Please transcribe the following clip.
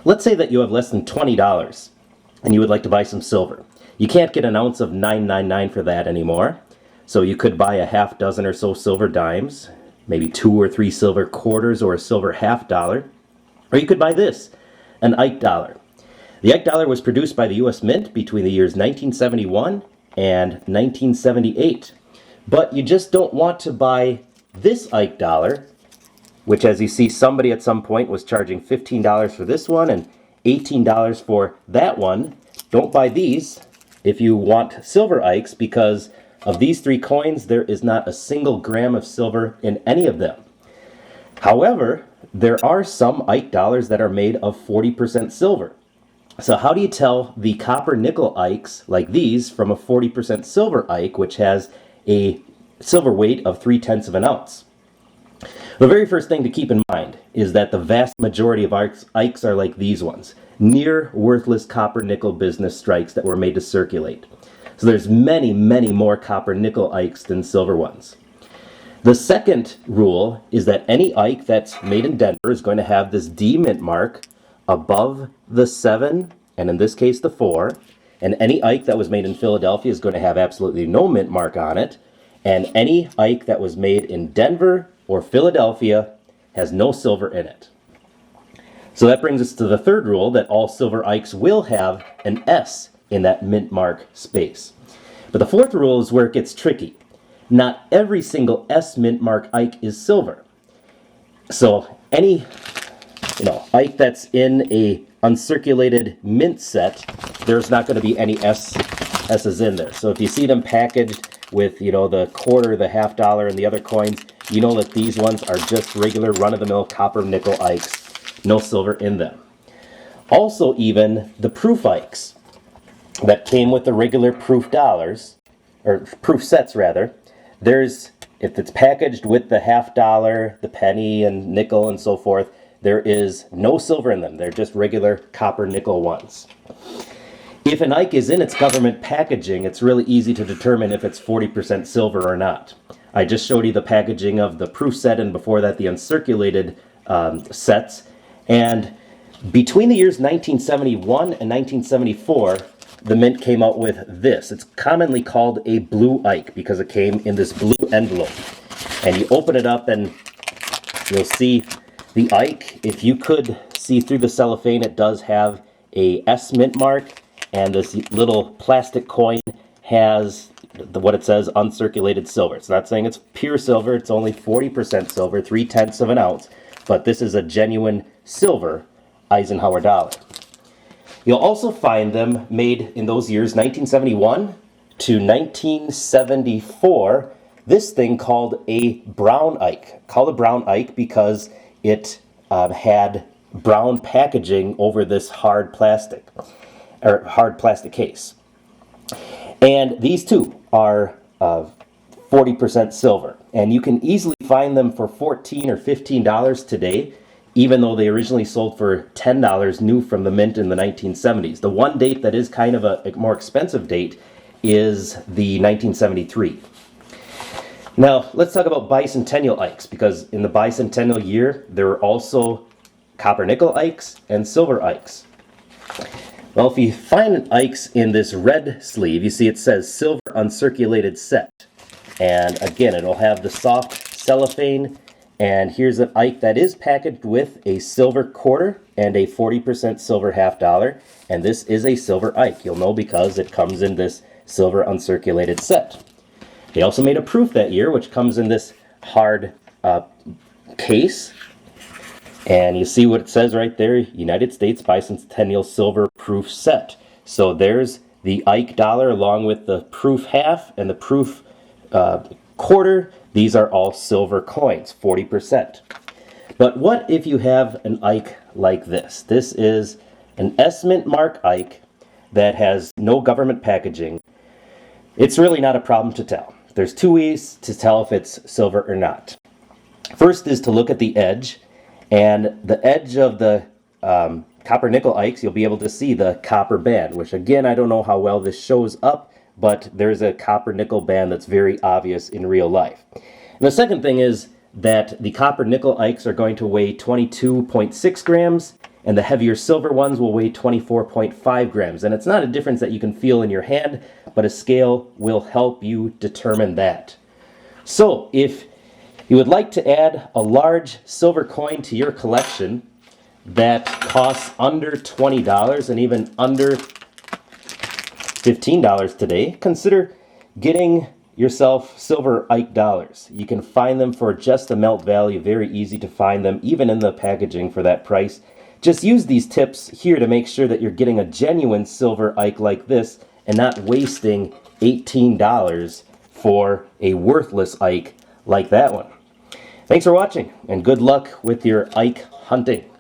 Let's say that you have less than $20 and you would like to buy some silver. You can't get an ounce of 999 for that anymore. So you could buy a half dozen or so silver dimes, maybe 2 or 3 silver quarters or a silver half dollar. Or you could buy this, an Ike Dollar. The Ike Dollar was produced by the U.S. Mint between the years 1971 and 1978. But you just don't want to buy this Ike Dollar, which, as you see, somebody at some point was charging $15 for this one and $18 for that one. Don't buy these if you want silver Ikes, because of these 3 coins, there is not a single gram of silver in any of them. However, there are some Ike Dollars that are made of 40% silver. So how do you tell the copper nickel Ikes like these from a 40% silver Ike, which has a silver weight of 0.3 of an ounce? The very first thing to keep in mind is that the vast majority of Ikes are like these ones, near worthless copper nickel business strikes that were made to circulate. So there's many, many more copper nickel Ikes than silver ones. The second rule is that any Ike that's made in Denver is going to have this D mint mark above the 7, and in this case the 4. And any Ike that was made in Philadelphia is going to have absolutely no mint mark on it. And any Ike that was made in Denver or Philadelphia has no silver in it. So that brings us to the third rule, that all silver Ikes will have an S in that mint mark space. But the fourth rule is where it gets tricky. Not every single S mint mark Ike is silver. So any Ike that's in a uncirculated mint set, there's not going to be any S's in there. So if you see them packaged with the quarter, the half dollar, and the other coins, you know that these ones are just regular run-of-the-mill copper nickel Ikes, no silver in them. Also, even the proof Ikes that came with the regular proof dollars, or proof sets rather, if it's packaged with the half dollar, the penny, and nickel, and so forth, there is no silver in them. They're just regular copper nickel ones. If an Ike is in its government packaging, it's really easy to determine if it's 40% silver or not. I just showed you the packaging of the proof set, and before that the uncirculated sets. And between the years 1971 and 1974, the Mint came out with this. It's commonly called a blue Ike because it came in this blue envelope. And you open it up and you'll see the Ike. If you could see through the cellophane, it does have a S mint mark, and this little plastic coin has what it says uncirculated silver. It's not saying it's pure silver, it's only 40% silver, 0.3 of an ounce, but this is a genuine silver Eisenhower dollar. You'll also find them made in those years, 1971 to 1974, this thing called a brown Ike. Called a brown Ike because it had brown packaging over this hard plastic case. And these two are 40% silver. And you can easily find them for $14 or $15 today, even though they originally sold for $10 new from the Mint in the 1970s. The one date that is kind of a more expensive date is the 1973. Now, let's talk about bicentennial Ikes, because in the bicentennial year, there were also copper nickel Ikes and silver Ikes. Well, if you find Ikes in this red sleeve, you see it says silver uncirculated set. And again, it'll have the soft cellophane. And here's an Ike that is packaged with a silver quarter and a 40% silver half dollar. And this is a silver Ike. You'll know because it comes in this silver uncirculated set. They also made a proof that year, which comes in this hard case. And you see what it says right there, United States Bicentennial Silver Proof Set. So there's the Ike Dollar along with the proof half and the proof quarter. These are all silver coins, 40%. But what if you have an Ike like this? This is an S Mint Mark Ike that has no government packaging. It's really not a problem to tell. There's two ways to tell if it's silver or not. First is to look at the edge, and the edge of the copper nickel Ikes, you'll be able to see the copper band, which again, I don't know how well this shows up, but there's a copper nickel band that's very obvious in real life. And the second thing is that the copper nickel Ikes are going to weigh 22.6 grams, and the heavier silver ones will weigh 24.5 grams. And it's not a difference that you can feel in your hand, but a scale will help you determine that. So if you would like to add a large silver coin to your collection that costs under $20 and even under $15 today, consider getting yourself Silver Ike Dollars. You can find them for just the melt value, very easy to find them, even in the packaging for that price. Just use these tips here to make sure that you're getting a genuine Silver Ike like this and not wasting $18 for a worthless Ike like that one. Thanks for watching, and good luck with your Ike hunting.